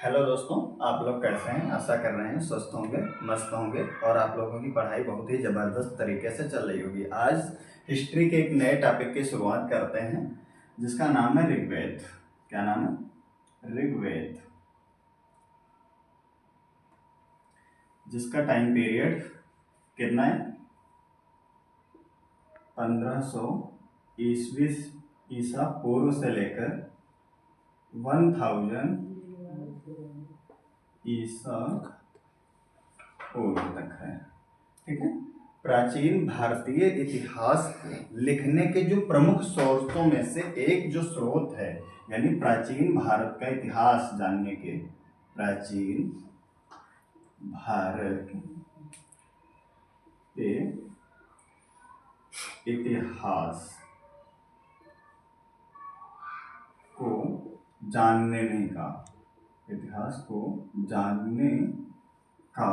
Hello दोस्तों, आप लोग कैसे हैं? आशा कर रहे हैं स्वस्थ होंगे, मस्त होंगे और आप लोगों की पढ़ाई बहुत ही ज़बरदस्त तरीके से चल रही होगी। आज हिस्ट्री के एक नए टॉपिक की शुरुआत करते हैं जिसका नाम है ऋग्वेद। क्या नाम है? ऋग्वेद। जिसका टाइम पीरियड कितना है? 1500 ईस्वी ईसा पूर्व से लेकर 1000 ईसा पूर्व तक है। ठीक है। प्राचीन भारतीय इतिहास को लिखने के जो प्रमुख स्रोतों में से एक जो स्रोत है, यानी प्राचीन भारत का इतिहास जानने के, प्राचीन भारत के इतिहास को जानने का, इतिहास को जानने का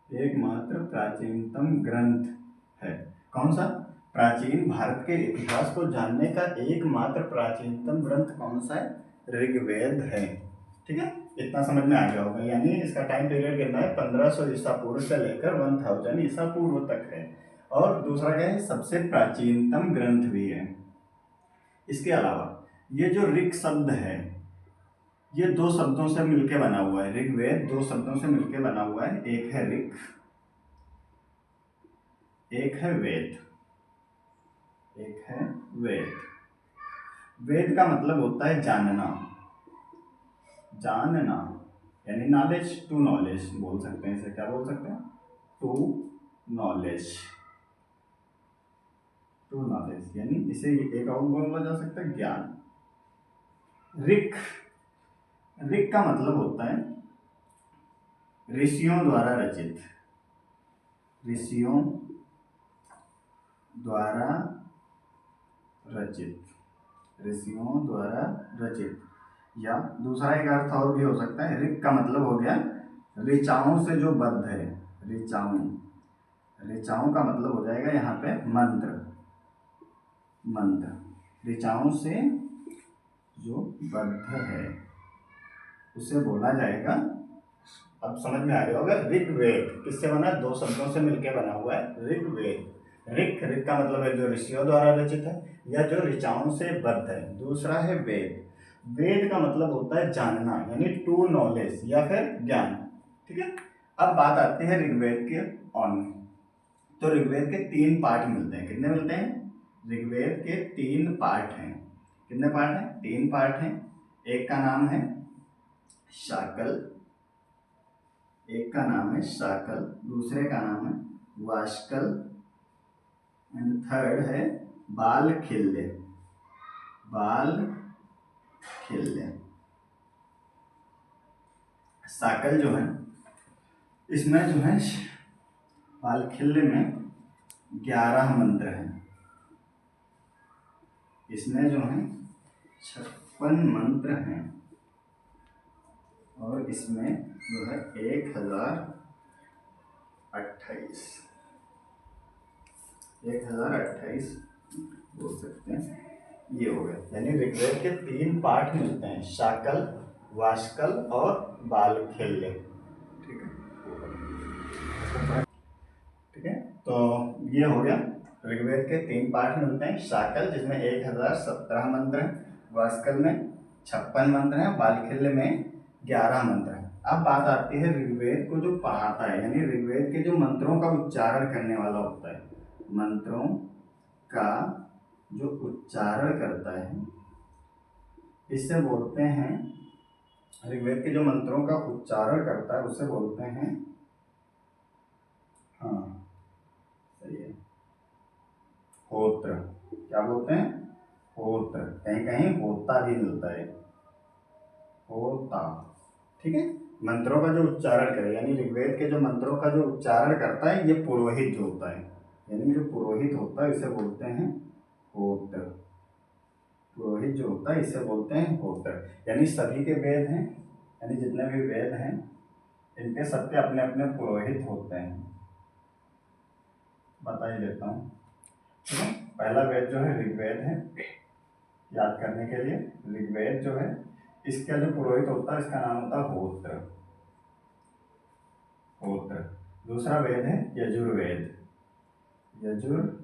एकमात्र प्राचीनतम ग्रंथ है। कौन सा? प्राचीन भारत के इतिहास को जानने का एकमात्र प्राचीनतम ग्रंथ कौन सा है? ऋग्वेद है। ठीक है, इतना समझ में आ गया होगा। यानी इसका टाइम पीरियड कितना है? 1500 ईसा पूर्व से लेकर 1000 ईसा पूर्व तक है। और दूसरा क्या है? सबसे प्राचीनतम ग्रंथ भी है। इसके अलावा ये जो ऋग शब्द है, ये दो शब्दों से मिलकर बना हुआ है। ऋग्वेद दो शब्दों से मिलकर बना हुआ है। एक है ऋग, एक है वेद। एक है वेद। वेद का मतलब होता है जानना, जानना यानी नॉलेज, टू नॉलेज बोल सकते हैं इसे। क्या बोल सकते हैं? To knowledge. टू नॉलेज यानी इसे एक और बोला जा सकता है ज्ञान। ऋग, ऋग का मतलब होता है ऋषियों द्वारा रचित, ऋषियों द्वारा रचित, ऋषियों द्वारा रचित। या दूसरा एक अर्थ और भी हो सकता है। ऋग का मतलब हो गया ऋचाओं से जो बद्ध है। ऋचाओं, ऋचाओं का मतलब हो जाएगा यहाँ पे मंत्र, मंत्र। ऋचाओं से जो बद्ध है उसे बोला जाएगा। अब समझ में आ गया होगा। ऋग्वेद किससे बना है? दो शब्दों से मिलकर बना हुआ है ऋग्वेद। ऋग, ऋग का मतलब है जो ऋषियों द्वारा रचित है या जो ऋचाओं से बद्ध है। दूसरा है वेद। वेद का मतलब होता है जानना, यानी टू नॉलेज या फिर ज्ञान। ठीक है। अब बात आती है ऋग्वेद के ऑन। तो ऋग्वेद के 3 पार्ट मिलते हैं। कितने मिलते हैं? ऋग्वेद के 3 पार्ट हैं। कितने पार्ट हैं? 3 पार्ट हैं। एक का नाम है शाकल, एक का नाम है शाकल, दूसरे का नाम है वाष्कल एंड थर्ड है बालखिल्य। बालखिल्य। शाकल जो है, इसमें जो है बालखिल्य में 11 मंत्र हैं। इसमें जो है 56 मंत्र हैं और इसमें जो है 1028 बोल सकते हैं। ये हो गया। यानी ऋग्वेद के 3 पार्ट मिलते हैं, शाकल, वाष्कल और बालखिल्य। ठीक है, ठीक है। तो ये हो गया। ऋग्वेद के 3 पार्ट मिलते हैं। शाकल जिसमें 1017 मंत्र हैं, वाष्कल में 56 मंत्र हैं, बालखिल्य में 11 मंत्र हैं। अब बात आती है ऋग्वेद को जो पढ़ाता है, यानी ऋग्वेद के जो मंत्रों का उच्चारण करने वाला होता है, मंत्रों का जो उच्चारण करता है इससे बोलते हैं, ऋग्वेद के जो मंत्रों का उच्चारण करता है उससे बोलते हैं, हाँ सही है, होत्र। क्या बोलते हैं? होत्र। कहीं कहीं होता भी मिलता है, होता। ठीक है। मंत्रों का जो उच्चारण करे, यानी ऋग्वेद के जो मंत्रों का जो उच्चारण करता है ये पुरोहित जो होता है, यानी जो पुरोहित होता है इसे बोलते हैं होत्र। पुरोहित जो होता है इसे बोलते हैं होत्र। यानी सभी के वेद हैं, यानी जितने भी वेद हैं इनके सबके अपने अपने पुरोहित होते हैं। बता ही देता हूँ। ठीक है, पहला वेद जो है ऋग्वेद है, याद करने के लिए। ऋग्वेद जो है इसका जो पुरोहित होता है इसका नाम होता है होत्र। होत्र। दूसरा वेद है यजुर्वेद। यजुर्वेद।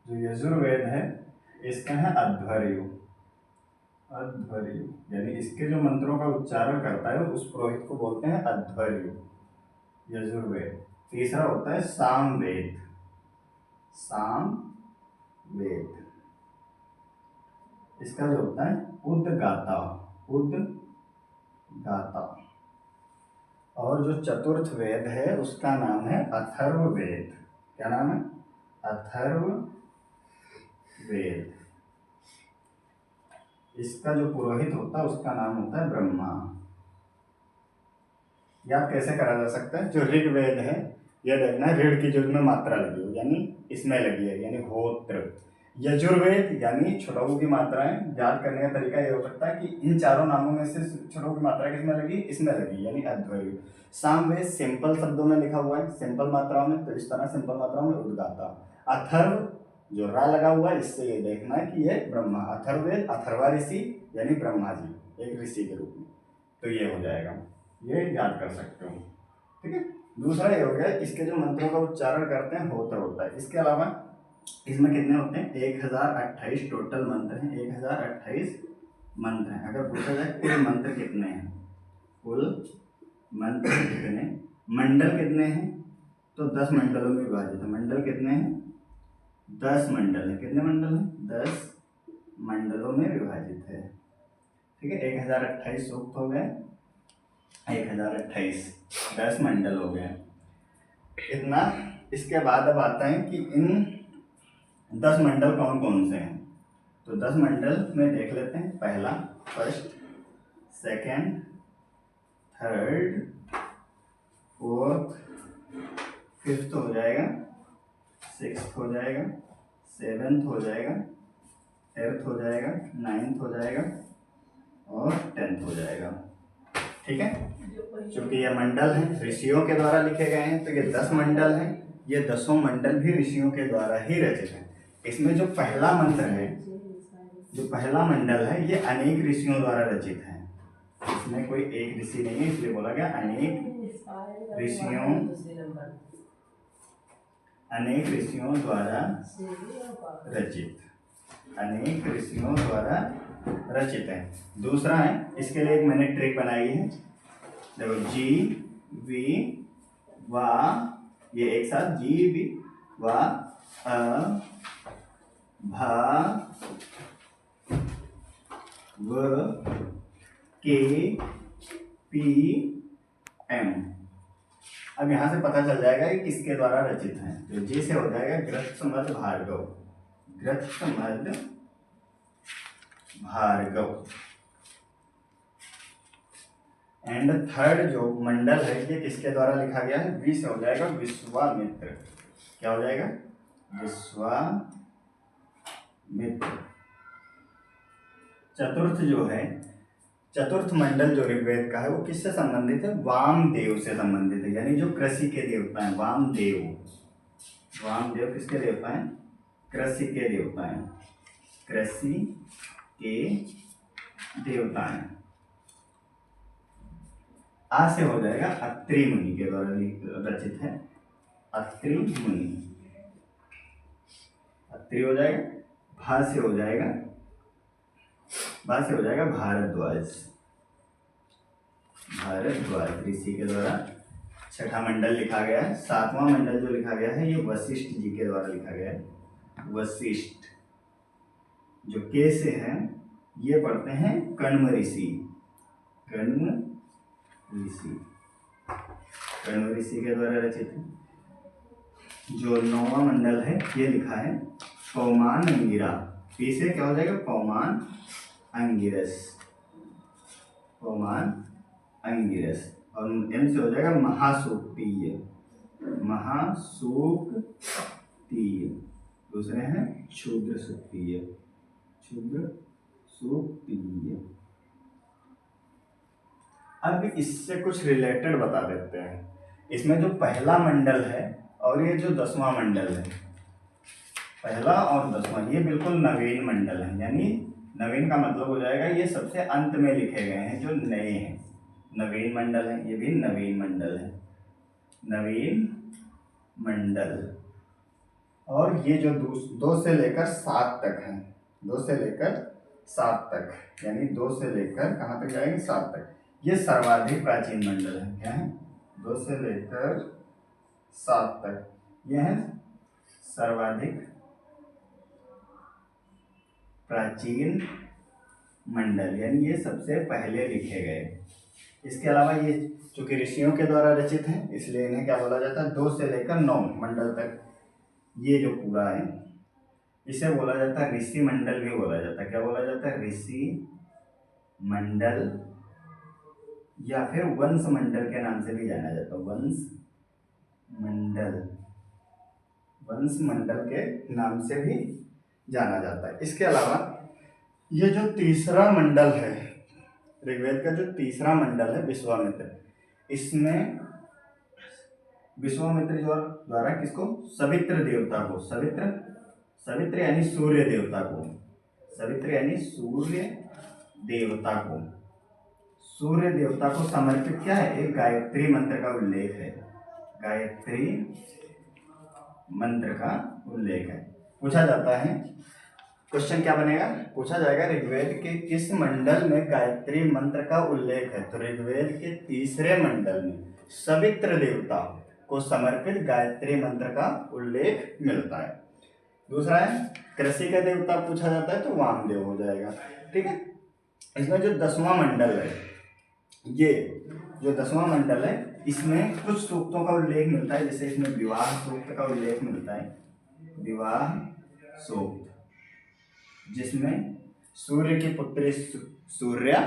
जो यजुर्वेद है इसका है अध्वर्यु। अध्वर्यु यानी इसके जो मंत्रों का उच्चारण करता है उस पुरोहित को बोलते हैं अध्वर्यु, यजुर्वेद। तीसरा होता है सामवेद। सामवेद इसका जो होता है उद्गाता। उद्गाता। और जो चतुर्थ वेद है उसका नाम है अथर्ववेद। क्या नाम है? अथर्ववेद। इसका जो पुरोहित होता है उसका नाम होता है ब्रह्मा। याद कैसे करा जा सकता है? जो ऋग्वेद है यह देखना है ऋण की जो में मात्रा लगी हो यानी इसमें लगी है यानी होत्र। यजुर्वेद यानी छठों की मात्राएं। याद करने का तरीका ये हो सकता है कि इन चारों नामों में से छठों की मात्रा किसमें लगी? इसमें लगी यानी अध्वर्यु। सामवेद सिंपल शब्दों में लिखा हुआ है, सिंपल मात्राओं में, तो इस तरह सिंपल मात्राओं में उद्गाता। अथर्व जो रा लगा हुआ है इससे ये देखना है कि ये ब्रह्मा। अथर्ववेद अथर्वा ऋषि यानी ब्रह्मा जी एक ऋषि के रूप में, तो ये हो जाएगा, ये याद कर सकते हो। ठीक है, दूसरा ये हो गया इसके जो मंत्रों का उच्चारण करते हैं होत्र होता है। इसके अलावा इसमें कितने होते हैं? 1028 टोटल मंत्र हैं। 1028 मंत्र हैं। अगर पूछा जाए कुल मंत्र कितने हैं, कुल मंत्र कितने, मंडल कितने हैं, तो 10 मंडलों में विभाजित है। मंडल कितने हैं? 10 मंडल है। कितने मंडल हैं? 10 मंडलों में विभाजित है। ठीक है, 1028 सूक्त हो गए, 1028 10 मंडल हो गए इतना। इसके बाद अब आता है कि इन 10 मंडल कौन कौन से हैं। तो 10 मंडल में देख लेते हैं। पहला, first, second, third, fourth, fifth हो जाएगा, सिक्स्थ हो जाएगा, सेवेंथ हो जाएगा, एट्थ हो जाएगा, नाइन्थ हो जाएगा और 10th हो जाएगा। ठीक है, क्योंकि ये मंडल हैं ऋषियों के द्वारा लिखे गए हैं तो ये 10 मंडल हैं। ये 10 मंडल भी ऋषियों के द्वारा ही रचित हैं। इसमें जो पहला मंत्र है, जो पहला मंडल है, ये अनेक ऋषियों द्वारा रचित है। इसमें कोई एक ऋषि नहीं है, इसलिए बोला गया अनेक ऋषियों द्वारा रचित। अनेक ऋषियों द्वारा रचित है। दूसरा है, इसके लिए एक मैंने ट्रिक बनाई है। देखो, जी वी वा, ये एक साथ जी वी वा अ भा व के पी एम। अब यहां से पता चल जाएगा कि किसके द्वारा रचित है। तो जी से हो जाएगा ग्रथमद भार्गव। ग्रथमद भार्गव। एंड थर्ड जो मंडल है ये किसके द्वारा लिखा गया है? वी से हो जाएगा विश्वामित्र। क्या हो जाएगा? विश्वामित्र। चतुर्थ जो है, चतुर्थ मंडल जो ऋग्वेद का है वो किससे संबंधित है? वामदेव से संबंधित है, यानी जो कृषि के देवता हैं। वामदेव। वामदेव किसके देवता हैं? कृषि के देवता हैं। कृषि के देवता हैं। आ से हो जाएगा अत्रि मुनि के द्वारा रचित है। अत्रि मुनि। अत्रि हो जाएगा। भा से हो जाएगा, भा से हो जाएगा भारद्वाज। भारद्वाज ऋषि के द्वारा छठा मंडल लिखा गया है। सातवां मंडल जो लिखा गया है ये वशिष्ठ जी के द्वारा लिखा गया है। वशिष्ठ जो के से है ये पढ़ते हैं कण्व ऋषि। कण्व ऋषि, कण्व ऋषि के द्वारा रचित है। जो 9वां मंडल है ये लिखा है पौमान अंगिरा। पी से क्या हो जाएगा? पौमान अंगिरस। पौमान अंगिरस। और एम से हो जाएगा महासूक्तीय। महासूक्तीय। दूसरे हैं क्षुद्र सूक्तीय। क्षुद्र सूक्तीय। अब इससे कुछ रिलेटेड बता देते हैं। इसमें जो पहला मंडल है और ये जो 10वां मंडल है, पहला और 10वां, ये बिल्कुल नवीन मंडल है। यानी नवीन का मतलब हो जाएगा ये सबसे अंत में लिखे गए हैं, जो नए हैं। नवीन मंडल है, ये भी नवीन मंडल है, नवीन मंडल। और ये जो 2 से लेकर 7 तक है, 2 से लेकर 7 तक, यानी 2 से लेकर कहाँ तक जाएंगे, 7 तक, ये सर्वाधिक प्राचीन मंडल है। क्या है, 2 से लेकर 7 तक, यह है सर्वाधिक प्राचीन मंडल, यानी ये सबसे पहले लिखे गए। इसके अलावा ये चूंकि ऋषियों के द्वारा रचित है, इसलिए इन्हें क्या बोला जाता है, 2 से लेकर 9 मंडल तक, ये जो पूरा है इसे बोला जाता है ऋषि मंडल भी बोला जाता है। क्या बोला जाता है, ऋषि मंडल, या फिर वंश मंडल के नाम से भी जाना जाता है, वंश मंडल, वंश मंडल के नाम से भी जाना जाता है। इसके अलावा ये जो तीसरा मंडल है, ऋग्वेद का जो तीसरा मंडल है विश्वामित्र, इसमें विश्वामित्र द्वारा किसको, सवित्र देवता को, सवित्र यानी सूर्य देवता को, सवित्र यानी सूर्य देवता को, सूर्य देवता को समर्पित क्या है, एक गायत्री मंत्र का उल्लेख है, गायत्री मंत्र का उल्लेख है। पूछा जाता है, क्वेश्चन क्या बनेगा, पूछा जाएगा ऋग्वेद के किस मंडल में गायत्री मंत्र का उल्लेख है। तो ऋग्वेद के तीसरे मंडल में सवित्र देवता को समर्पित गायत्री मंत्र का उल्लेख मिलता है। दूसरा है कृषि का देवता पूछा जाता है, तो वामदेव हो जाएगा। ठीक है, इसमें जो 10वां मंडल है, ये जो 10वां मंडल है, इसमें कुछ सूक्तों का उल्लेख मिलता है। जैसे इसमें विवाह सूक्त का उल्लेख मिलता है, विवाह सूक्त, जिसमें सूर्य की पुत्री सूर्या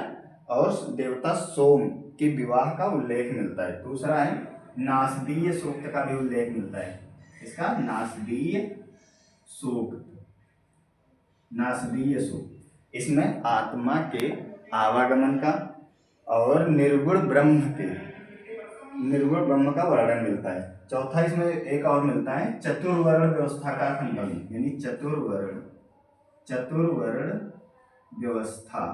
और देवता सोम के विवाह का उल्लेख मिलता है। दूसरा है नासदीय सूक्त का भी उल्लेख मिलता है। इसका नासदीय सूक्त, नासदीय सूक्त, इसमें आत्मा के आवागमन का और निर्गुण ब्रह्म का वर्णन मिलता है। चौथा इसमें एक और मिलता है चतुर्वर्ण व्यवस्था का संकलन, यानी चतुर्वर्ण व्यवस्था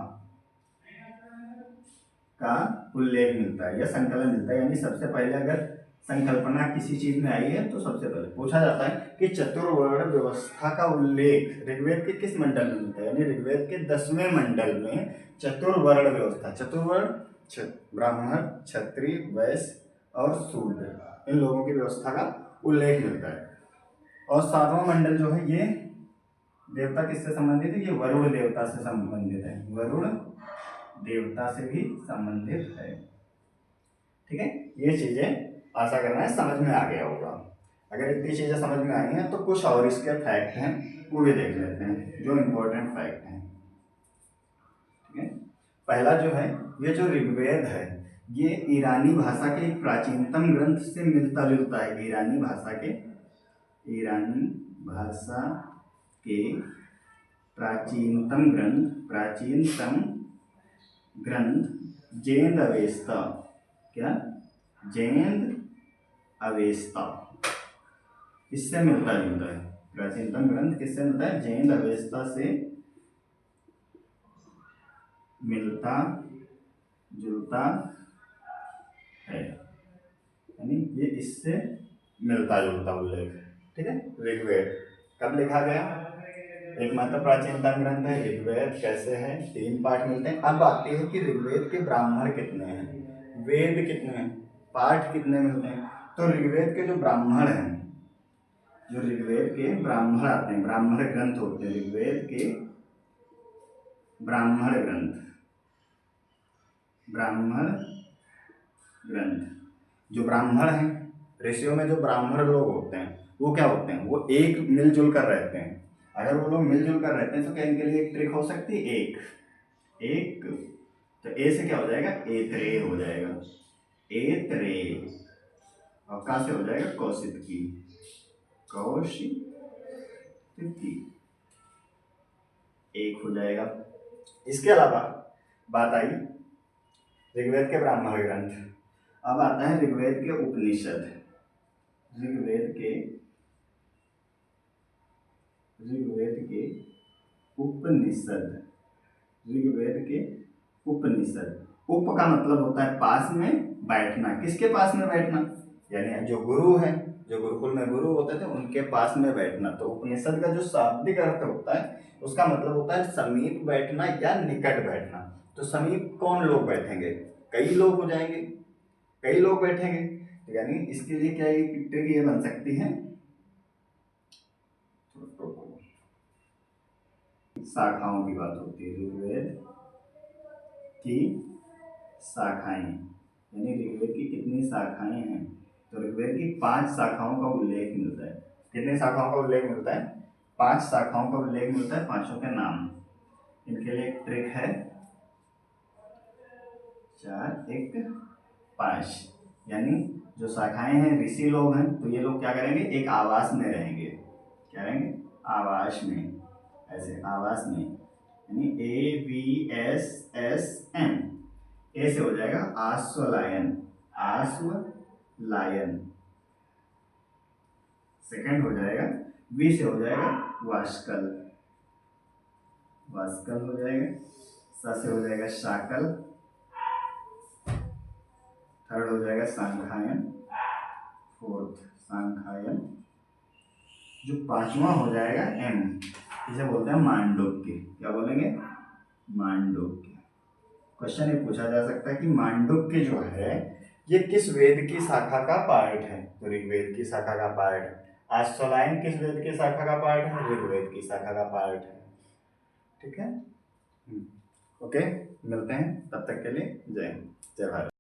का उल्लेख मिलता है या संकलन मिलता है। यानी सबसे पहले अगर संकल्पना किसी चीज में आई है तो सबसे पहले पूछा जाता है कि चतुर्वर्ण व्यवस्था का उल्लेख ऋग्वेद के किस मंडल में मिलता है। यानी ऋग्वेद के 10वें मंडल में चतुर्वर्ण व्यवस्था, चतुर्वर्ण ब्राह्मण, क्षत्रिय, वैश्य और शूद्र, इन लोगों की व्यवस्था का उल्लेख मिलता है। और 7वां मंडल जो है, ये देवता किससे संबंधित है, ये वरुण देवता से संबंधित है, वरुण देवता से भी संबंधित है। ठीक है, ये चीजें आशा करना है समझ में आ गया होगा। अगर इतनी चीजें समझ में आई हैं तो कुछ और इसके फैक्ट हैं वो भी देख लेते हैं, जो इम्पोर्टेंट फैक्ट हैं। ठीक है, पहला जो है, ये जो ऋग्वेद है, ये ईरानी भाषा के एक प्राचीनतम ग्रंथ से मिलता जुलता है। ईरानी भाषा के प्राचीनतम ग्रंथ जैन अवेस्ता, क्या, जैन अवेस्ता, इससे मिलता जुलता है। प्राचीनतम ग्रंथ किससे मिलता है, जैन अवेस्ता से मिलता जुलता है, यानी ये इससे मिलता जुलता उल्लेख। ठीक है, ऋग्वेद कब लिखा गया, एकमात्र प्राचीनतम ग्रंथ है ऋग्वेद। कैसे है, 3 पाठ मिलते हैं। अब आती है कि ऋग्वेद के ब्राह्मण कितने हैं, वेद कितने हैं, पाठ कितने मिलते हैं। तो ऋग्वेद के जो ब्राह्मण हैं, जो ऋग्वेद के ब्राह्मण आते हैं, ब्राह्मण ग्रंथ होते हैं, ऋग्वेद के ब्राह्मण ग्रंथ, जो ब्राह्मण हैं, ऋषियों में जो ब्राह्मण लोग होते हैं वो क्या होते हैं, वो एक मिलजुल कर रहते हैं। अगर वो लोग मिलजुल कर रहते हैं तो क्या इनके लिए एक ट्रिक हो सकती है, एक तो ए से क्या हो जाएगा, एत्रे हो जाएगा, एत्रे, और कहाँ से हो जाएगा, कौशिकी, एक हो जाएगा। इसके अलावा बात आई ऋग्वेद के ब्राह्मण ग्रंथ। अब आता है ऋग्वेद के उपनिषद। ऋग्वेद के उपनिषद। ऋग्वेद के उपनिषद। उप का मतलब होता है पास में बैठना। किसके पास में बैठना? यानी जो गुरु है, जो गुरुकुल में गुरु होते थे उनके पास में बैठना। तो उपनिषद का जो शाब्दिक अर्थ होता है उसका मतलब होता है समीप बैठना या निकट बैठना। तो समीप कौन लोग बैठेंगे? कई लोग हो जाएंगे, कई लोग बैठेंगे। तो यानी इसके लिए क्या ये पिक्चर ये बन सकती है, शाखाओं की बात होती है। ऋग्वेद की शाखाएं, यानी ऋग्वेद की कितनी शाखाएं हैं? तो ऋग्वेद की 5 शाखाओं का उल्लेख मिलता है। कितनी शाखाओं का उल्लेख मिलता है? 5 शाखाओं का उल्लेख मिलता है। 5 के नाम, इनके लिए एक ट्रिक है, 4 1 5। यानी जो शाखाएं हैं, ऋषि लोग हैं, तो ये लोग क्या करेंगे? एक आवास में रहेंगे। क्या रहेंगे? आवास में। ऐसे आवास में, यानी AVSSM। ए से हो जाएगा आश्वलायन, आश्वलायन। सेकंड हो जाएगा वी से हो जाएगा वाष्कल, वाष्कल हो जाएगा। सा से हो जाएगा शाकल। थर्ड हो जाएगा सांखायन, फोर्थ सांखायन। जो 5वां हो जाएगा एम, इसे बोलते हैं मांडुक्य। क्या बोलेंगे? मांडुक्य। क्वेश्चन ये पूछा जा सकता है कि मांडुक्य जो है ये किस वेद की शाखा का पार्ट है? तो ऋग्वेद की शाखा का पार्ट है। आश्वलायन किस वेद की शाखा का पार्ट है? ऋग्वेद की शाखा का पार्ट है। ठीक है, ओके, मिलते हैं, तब तक के लिए जय हिंद, जय भारत।